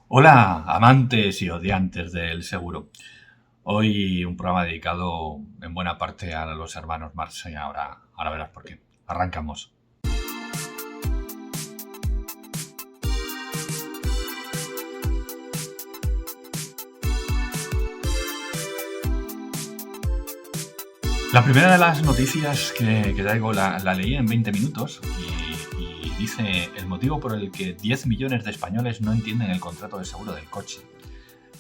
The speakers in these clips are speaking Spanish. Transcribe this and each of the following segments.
Hola, amantes y odiantes del seguro. Hoy un programa dedicado en buena parte a los hermanos Marx y ahora verás por qué. Arrancamos. La primera de las noticias que traigo la leí en 20 minutos y dice el motivo por el que 10 millones de españoles no entienden el contrato de seguro del coche.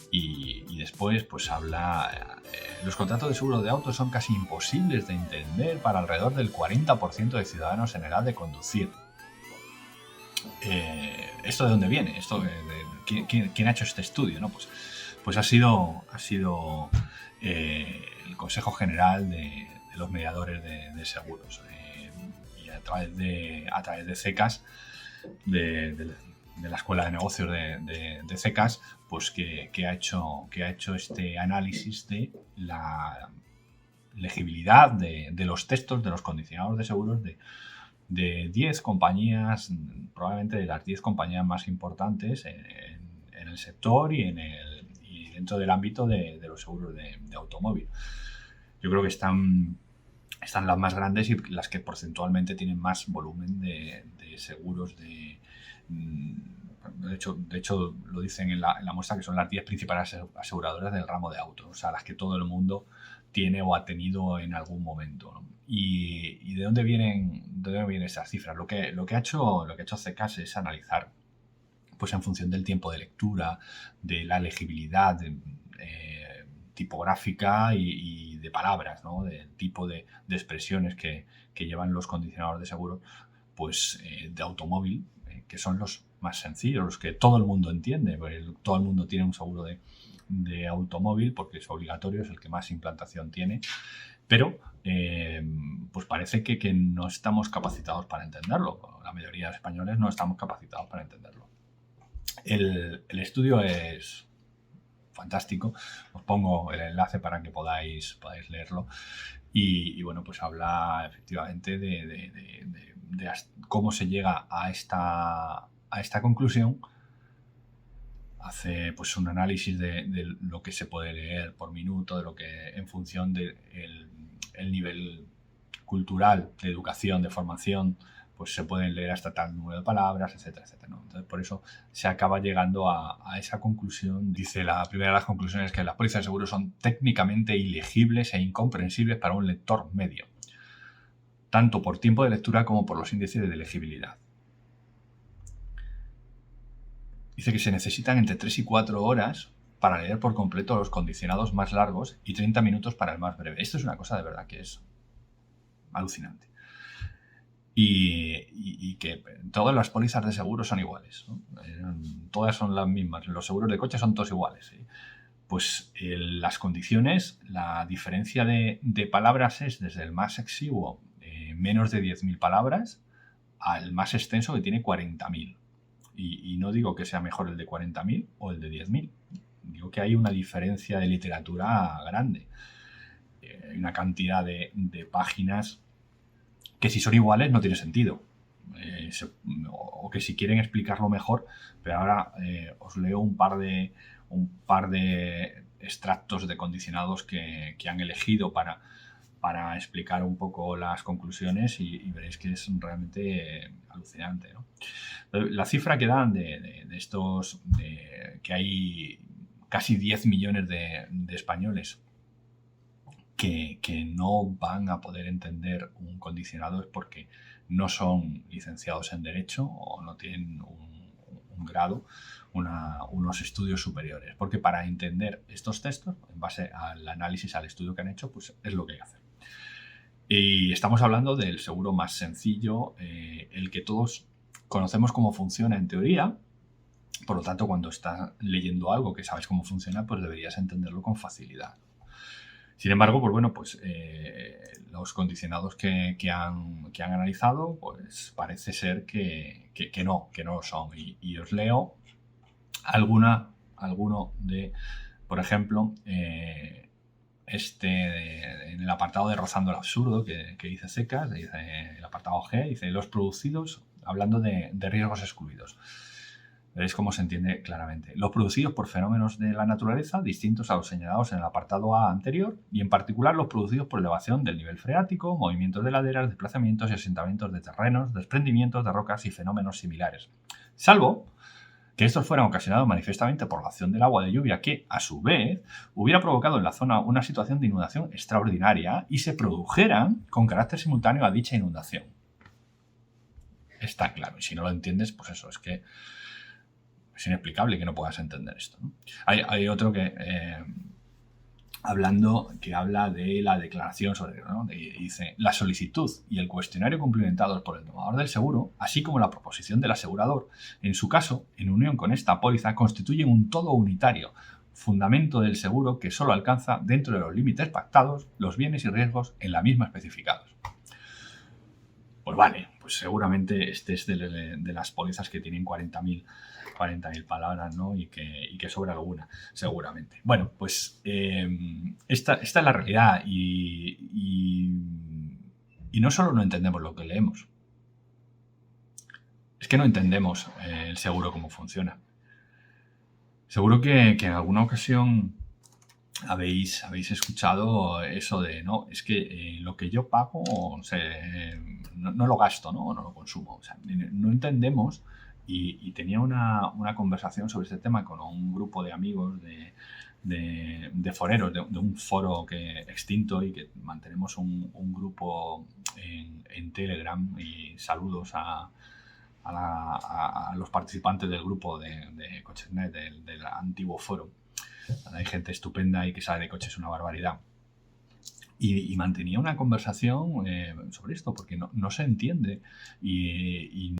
Y después pues habla, los contratos de seguro de auto son casi imposibles de entender para alrededor del 40% de ciudadanos en edad de conducir. ¿Esto de dónde viene? ¿Quién ha hecho este estudio? ¿No? Pues ha sido el Consejo General de los Mediadores de Seguros. Y a través de CECAS, de la Escuela de Negocios de CECAS, pues que ha hecho este análisis de la legibilidad de los textos de los condicionados de seguros de 10 compañías, probablemente de las 10 compañías más importantes en el sector y dentro del ámbito de los seguros de automóvil. Yo creo que están las más grandes y las que porcentualmente tienen más volumen de seguros de hecho, lo dicen en la muestra, que son las 10 principales aseguradoras del ramo de auto, o sea, las que todo el mundo tiene o ha tenido en algún momento, ¿no? ¿Y de dónde vienen esas cifras? Lo que ha hecho CECAS es analizar, pues en función del tiempo de lectura, de la legibilidad tipográfica y de palabras, ¿no? Del tipo de expresiones que llevan los condicionadores de seguro, pues de automóvil, que son los más sencillos, los que todo el mundo entiende, porque todo el mundo tiene un seguro de automóvil porque es obligatorio, es el que más implantación tiene, pero pues parece que no estamos capacitados para entenderlo. La mayoría de españoles no estamos capacitados para entenderlo. El estudio es fantástico. Os pongo el enlace para que podáis leerlo. Y bueno, pues habla efectivamente de cómo se llega a esta conclusión. Hace pues un análisis de lo que se puede leer por minuto, de lo que en función del el nivel cultural, de educación, de formación, pues se pueden leer hasta tal número de palabras, etcétera, etcétera, ¿no? Entonces, por eso se acaba llegando a esa conclusión. Dice la primera de las conclusiones que las pólizas de seguro son técnicamente ilegibles e incomprensibles para un lector medio, tanto por tiempo de lectura como por los índices de legibilidad. Dice que se necesitan entre 3 y 4 horas para leer por completo los condicionados más largos y 30 minutos para el más breve. Esto es una cosa de verdad que es alucinante. Y que todas las pólizas de seguro son iguales, ¿no? Todas son las mismas. Los seguros de coche son todos iguales, ¿sí? Pues las condiciones, la diferencia de palabras es desde el más exiguo, menos de 10.000 palabras, al más extenso, que tiene 40.000. Y no digo que sea mejor el de 40.000 o el de 10.000. Digo que hay una diferencia de literatura grande. Hay una cantidad de páginas que si son iguales no tiene sentido. O que si quieren explicarlo mejor, pero ahora os leo un par de extractos de condicionados que han elegido para explicar un poco las conclusiones y veréis que es realmente alucinante, ¿no? La cifra que dan de estos, que hay casi 10 millones de españoles que no van a poder entender un condicionado, es porque no son licenciados en Derecho o no tienen un grado, unos estudios superiores. Porque para entender estos textos, en base al análisis, al estudio que han hecho, pues es lo que hay que hacer. Y estamos hablando del seguro más sencillo, el que todos conocemos cómo funciona en teoría. Por lo tanto, cuando estás leyendo algo que sabes cómo funciona, pues deberías entenderlo con facilidad. Sin embargo, pues bueno, pues los condicionados que han analizado, pues parece ser que no lo son. Y os leo alguno de, por ejemplo, en el apartado de Rozando el Absurdo que dice CECAS, dice el apartado G, dice los producidos, hablando de riesgos excluidos. Veréis cómo se entiende claramente. Los producidos por fenómenos de la naturaleza distintos a los señalados en el apartado A anterior, y en particular los producidos por elevación del nivel freático, movimientos de laderas, desplazamientos y asentamientos de terrenos, desprendimientos de rocas y fenómenos similares. Salvo que estos fueran ocasionados manifiestamente por la acción del agua de lluvia que, a su vez, hubiera provocado en la zona una situación de inundación extraordinaria y se produjeran con carácter simultáneo a dicha inundación. Está claro, y si no lo entiendes, pues eso, es que es inexplicable que no puedas entender esto, ¿no? Hay otro que, habla de la declaración sobre, ¿no? Dice, la solicitud y el cuestionario cumplimentados por el tomador del seguro, así como la proposición del asegurador, en su caso, en unión con esta póliza, constituyen un todo unitario, fundamento del seguro que solo alcanza, dentro de los límites pactados, los bienes y riesgos en la misma especificados. Pues vale, pues seguramente este es de las pólizas que tienen 40.000 palabras, ¿no? Y que sobra alguna, seguramente. Bueno, pues esta es la realidad y no solo no entendemos lo que leemos, es que no entendemos el seguro cómo funciona. Seguro que en alguna ocasión habéis escuchado eso de, no, es que lo que yo pago no lo gasto, ¿no? O no lo consumo. O sea, no entendemos, y tenía una conversación sobre este tema con un grupo de amigos de foreros, de un foro extinto, y que mantenemos un grupo en Telegram, y saludos a los participantes del grupo de Coches.net, del antiguo foro. Hay gente estupenda y que sabe de coches una barbaridad. Y mantenía una conversación sobre esto, porque no se entiende. Y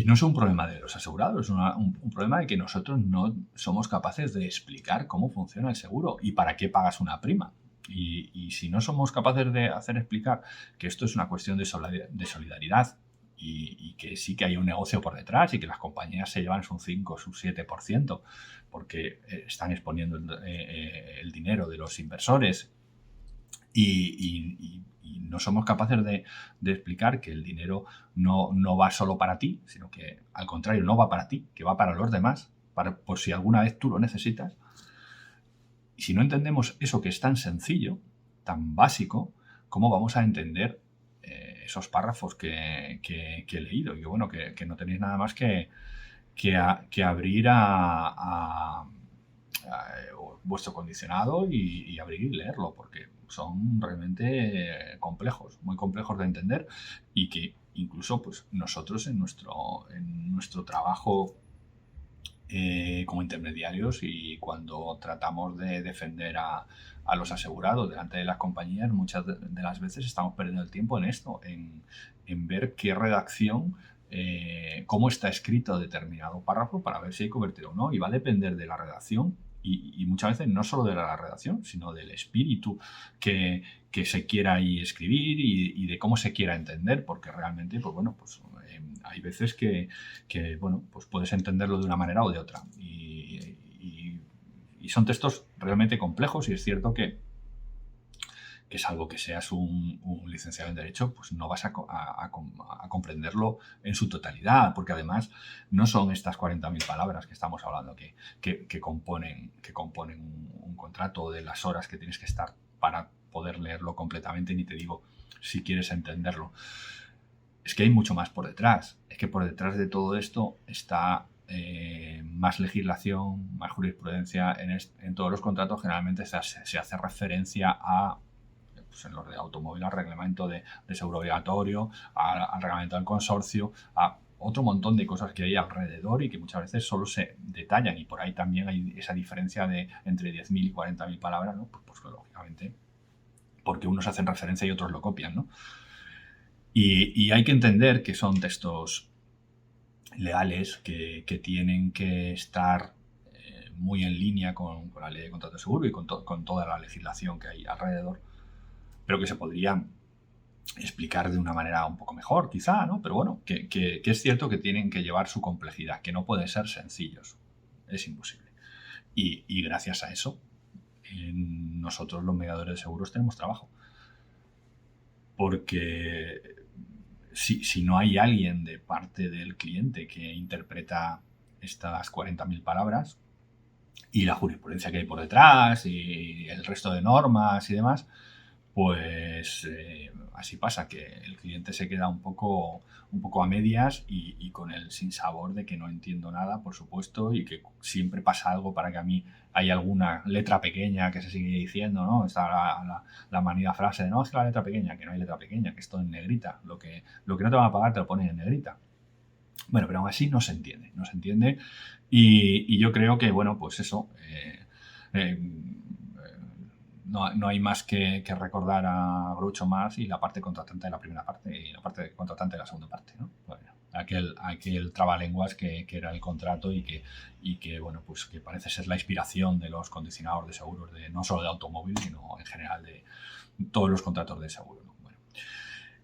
no es un problema de los asegurados, es un problema de que nosotros no somos capaces de explicar cómo funciona el seguro y para qué pagas una prima. Y si no somos capaces de hacer explicar que esto es una cuestión de solidaridad, y que sí que hay un negocio por detrás, y que las compañías se llevan su 5 o su 7% porque están exponiendo el dinero de los inversores, y no somos capaces de explicar que el dinero no va solo para ti, sino que al contrario no va para ti, que va para los demás, por si alguna vez tú lo necesitas. Y si no entendemos eso, que es tan sencillo, tan básico, ¿cómo vamos a entender esos párrafos que he leído? Y que bueno, que no tenéis nada más que abrir a vuestro condicionado y abrir y leerlo, porque son realmente complejos, muy complejos de entender, y que incluso pues nosotros en nuestro trabajo como intermediarios, y cuando tratamos de defender a los asegurados delante de las compañías, muchas de las veces estamos perdiendo el tiempo en esto, en ver qué redacción, cómo está escrito determinado párrafo, para ver si hay cobertura o no, y va a depender de la redacción, y muchas veces no solo de la redacción, sino del espíritu que se quiera ahí escribir, y de cómo se quiera entender, porque realmente, pues bueno, pues hay veces que bueno, pues puedes entenderlo de una manera o de otra, y son textos realmente complejos, y es cierto que salvo que seas un licenciado en Derecho, pues no vas a comprenderlo en su totalidad, porque además no son estas 40.000 palabras que estamos hablando que componen un contrato, de las horas que tienes que estar para poder leerlo completamente, ni te digo si quieres entenderlo. Es que hay mucho más por detrás. Es que por detrás de todo esto está más legislación, más jurisprudencia. En todos los contratos generalmente se hace referencia a, pues en los de automóvil, al reglamento de seguro obligatorio, al reglamento del consorcio, a otro montón de cosas que hay alrededor, y que muchas veces solo se detallan, y por ahí también hay esa diferencia entre 10.000 y 40.000 palabras, ¿no? Pues lógicamente, porque unos hacen referencia y otros lo copian, ¿no? Y hay que entender que son textos legales que tienen que estar muy en línea con la ley de contrato de seguro y con toda la legislación que hay alrededor, pero que se podrían explicar de una manera un poco mejor, quizá, ¿no? Pero bueno, que es cierto que tienen que llevar su complejidad, que no pueden ser sencillos. Es imposible. Y gracias a eso, nosotros los mediadores de seguros tenemos trabajo. Porque si no hay alguien de parte del cliente que interpreta estas 40.000 palabras y la jurisprudencia que hay por detrás y el resto de normas y demás, pues así pasa, que el cliente se queda un poco a medias y con el sinsabor de que no entiendo nada, por supuesto, y que siempre pasa algo para que a mí hay alguna letra pequeña que se sigue diciendo, ¿no? Está la manida frase de no, es que la letra pequeña, que no hay letra pequeña, que esto en negrita, lo que no te van a pagar te lo ponen en negrita. Bueno, pero aún así no se entiende y yo creo que, bueno, pues eso, no hay más que recordar a Groucho Marx y la parte contratante de la primera parte y la parte contratante de la segunda parte, ¿no? Bueno, aquel trabalenguas que era el contrato y que, bueno, pues que parece ser la inspiración de los condicionados de seguros, no solo de automóvil, sino en general de todos los contratos de seguro, ¿no? Bueno,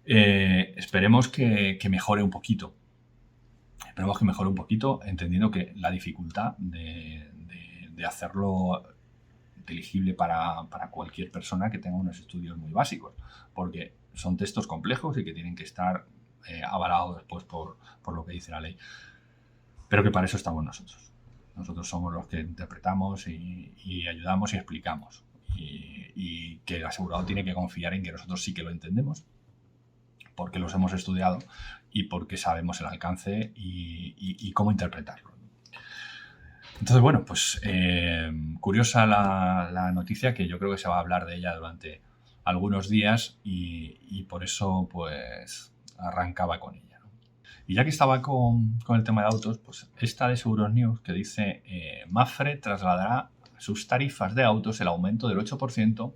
esperemos que mejore un poquito. Esperemos que mejore un poquito, entendiendo que la dificultad de hacerlo inteligible para cualquier persona que tenga unos estudios muy básicos, porque son textos complejos y que tienen que estar avalados después por lo que dice la ley. Pero que para eso estamos nosotros. Nosotros somos los que interpretamos y ayudamos y explicamos. Y que el asegurado tiene que confiar en que nosotros sí que lo entendemos, porque los hemos estudiado y porque sabemos el alcance y cómo interpretarlo. Entonces, bueno, pues curiosa la noticia, que yo creo que se va a hablar de ella durante algunos días y por eso pues arrancaba con ella, ¿no? Y ya que estaba con el tema de autos, pues esta de Seguros News que dice Mapfre trasladará a sus tarifas de autos el aumento del 8%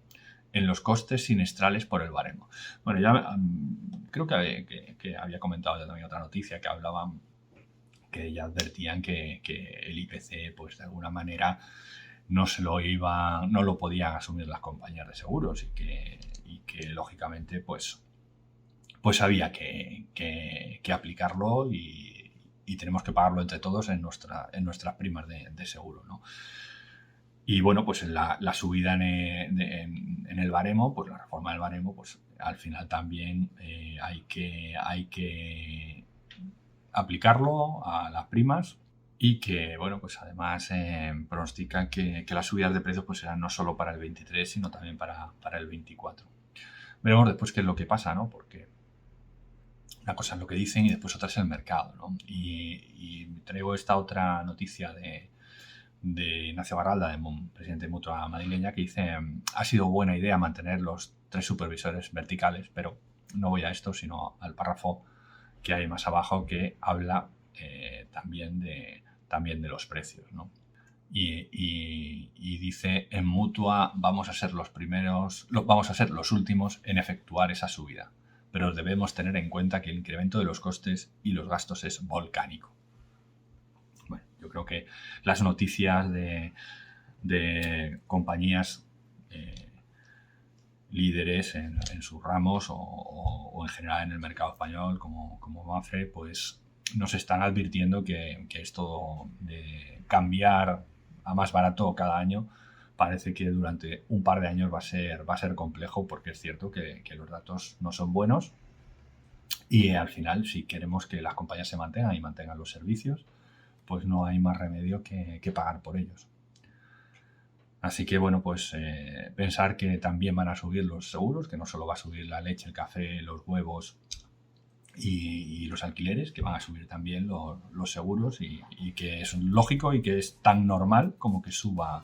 en los costes siniestrales por el baremo. Bueno, ya creo que había comentado ya también otra noticia que hablaban, que ya advertían que el IPC, pues de alguna manera no lo podían asumir las compañías de seguros y que lógicamente pues había que aplicarlo y tenemos que pagarlo entre todos en nuestras primas de seguro, ¿no? Y bueno, pues la subida en el baremo, pues la reforma del baremo, pues al final también hay que aplicarlo a las primas y que, bueno, pues además pronostican que las subidas de precios pues serán no solo para el 23, sino también para el 24. Veremos después qué es lo que pasa, ¿no? Porque una cosa es lo que dicen y después otra es el mercado, ¿no? Y traigo esta otra noticia de Ignacio Garralda, presidente de Mutua madrileña, que dice: ha sido buena idea mantener los 3 supervisores verticales, pero no voy a esto, sino al párrafo que hay más abajo, que habla también de los precios, ¿no? Y dice: en Mutua vamos a ser los últimos en efectuar esa subida, pero debemos tener en cuenta que el incremento de los costes y los gastos es volcánico. Bueno, yo creo que las noticias de compañías líderes en sus ramos o en general en el mercado español como Mapfre, pues nos están advirtiendo que esto de cambiar a más barato cada año parece que durante un par de años va a ser complejo, porque es cierto que los datos no son buenos y al final, si queremos que las compañías se mantengan y mantengan los servicios, pues no hay más remedio que pagar por ellos. Así que, bueno, pues pensar que también van a subir los seguros, que no solo va a subir la leche, el café, los huevos y los alquileres, que van a subir también los seguros y que es lógico y que es tan normal como que suba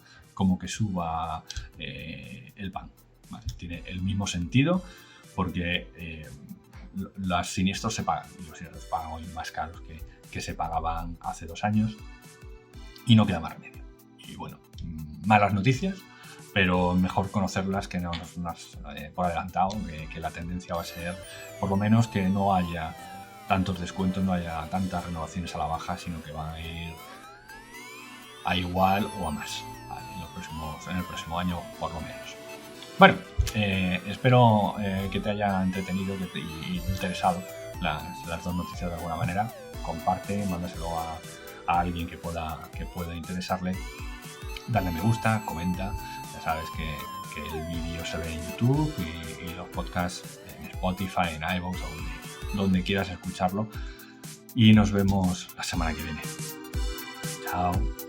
el pan, ¿vale? Tiene el mismo sentido, porque los siniestros se pagan y los siniestros pagan hoy más caros que se pagaban hace 2 años y no queda más remedio. Y bueno, malas noticias, pero mejor conocerlas que no por adelantado, que la tendencia va a ser, por lo menos, que no haya tantos descuentos, no haya tantas renovaciones a la baja, sino que van a ir a igual o a más, ¿vale? En el próximo año, por lo menos. Bueno, espero que te haya entretenido y interesado las 2 noticias de alguna manera. Comparte, mándaselo a alguien que pueda interesarle. Dale me gusta, comenta. Ya sabes que el vídeo se ve en YouTube y los podcasts en Spotify, en iVoox o donde quieras escucharlo. Y nos vemos la semana que viene. Chao.